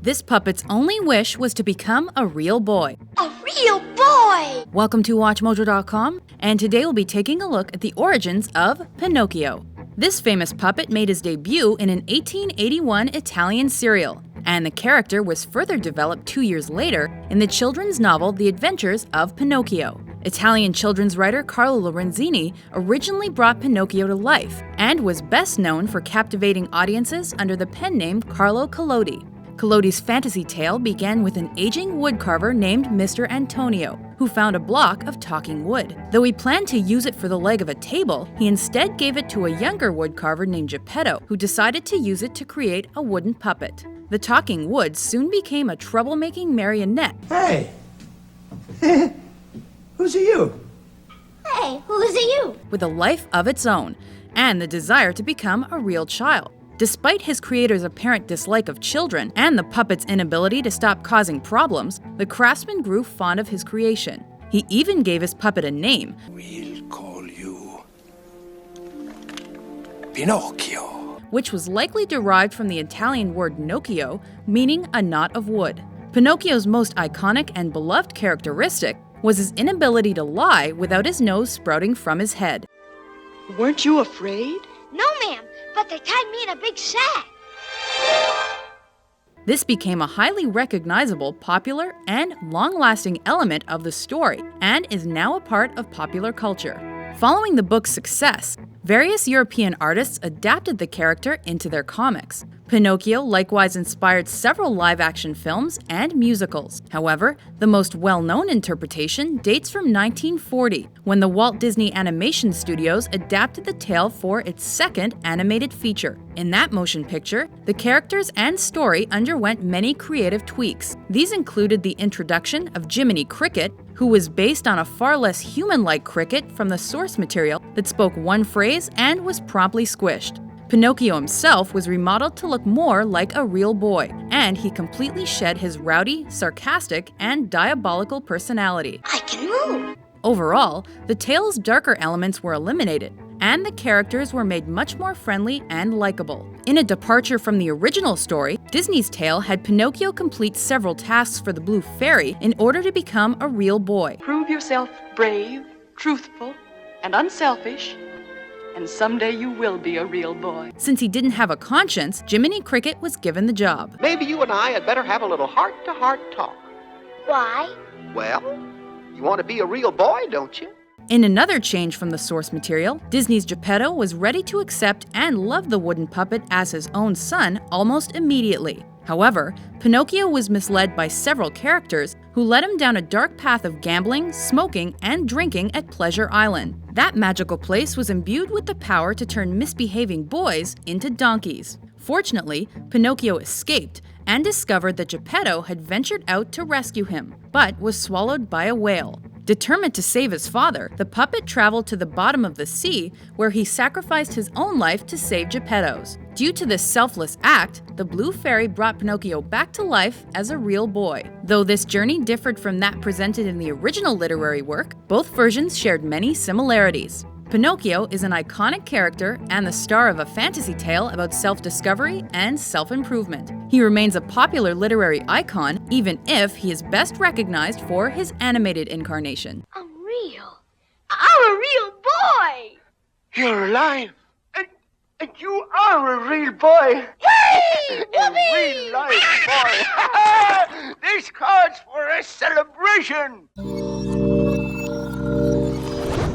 This puppet's only wish was to become a real boy. A real boy! Welcome to WatchMojo.com, and today we'll be taking a look at the origins of Pinocchio. This famous puppet made his debut in an 1881 Italian serial, and the character was further developed 2 years later in the children's novel The Adventures of Pinocchio. Italian children's writer Carlo Lorenzini originally brought Pinocchio to life and was best known for captivating audiences under the pen name Carlo Collodi. Collodi's fantasy tale began with an aging woodcarver named Mr. Antonio, who found a block of talking wood. Though he planned to use it for the leg of a table, he instead gave it to a younger woodcarver named Geppetto, who decided to use it to create a wooden puppet. The talking wood soon became a troublemaking marionette. Hey! Who's you? Hey, who is you? With a life of its own, and the desire to become a real child. Despite his creator's apparent dislike of children and the puppet's inability to stop causing problems, the craftsman grew fond of his creation. He even gave his puppet a name. We'll call you Pinocchio, Which was likely derived from the Italian word nocchio, meaning a knot of wood. Pinocchio's most iconic and beloved characteristic was his inability to lie without his nose sprouting from his head. Weren't you afraid? No, ma'am, but they tied me in a big sack. This became a highly recognizable, popular, and long-lasting element of the story, and is now a part of popular culture. Following the book's success, various European artists adapted the character into their comics. Pinocchio likewise inspired several live-action films and musicals. However, the most well-known interpretation dates from 1940, when the Walt Disney Animation Studios adapted the tale for its second animated feature. In that motion picture, the characters and story underwent many creative tweaks. These included the introduction of Jiminy Cricket, who was based on a far less human-like cricket from the source material that spoke one phrase and was promptly squished. Pinocchio himself was remodeled to look more like a real boy, and he completely shed his rowdy, sarcastic, and diabolical personality. I can move. Overall, the tale's darker elements were eliminated, and the characters were made much more friendly and likable. In a departure from the original story, Disney's tale had Pinocchio complete several tasks for the Blue Fairy in order to become a real boy. Prove yourself brave, truthful, and unselfish, and someday you will be a real boy. Since he didn't have a conscience, Jiminy Cricket was given the job. Maybe you and I had better have a little heart-to-heart talk. Why? Well, you want to be a real boy, don't you? In another change from the source material, Disney's Geppetto was ready to accept and love the wooden puppet as his own son almost immediately. However, Pinocchio was misled by several characters who led him down a dark path of gambling, smoking, and drinking at Pleasure Island. That magical place was imbued with the power to turn misbehaving boys into donkeys. Fortunately, Pinocchio escaped and discovered that Geppetto had ventured out to rescue him, but was swallowed by a whale. Determined to save his father, the puppet traveled to the bottom of the sea, where he sacrificed his own life to save Geppetto's. Due to this selfless act, the Blue Fairy brought Pinocchio back to life as a real boy. Though this journey differed from that presented in the original literary work, both versions shared many similarities. Pinocchio is an iconic character and the star of a fantasy tale about self-discovery and self-improvement. He remains a popular literary icon, even if he is best recognized for his animated incarnation. I'm a real boy! You're alive. And you are a real boy. Hey! A real life boy. This calls for a celebration.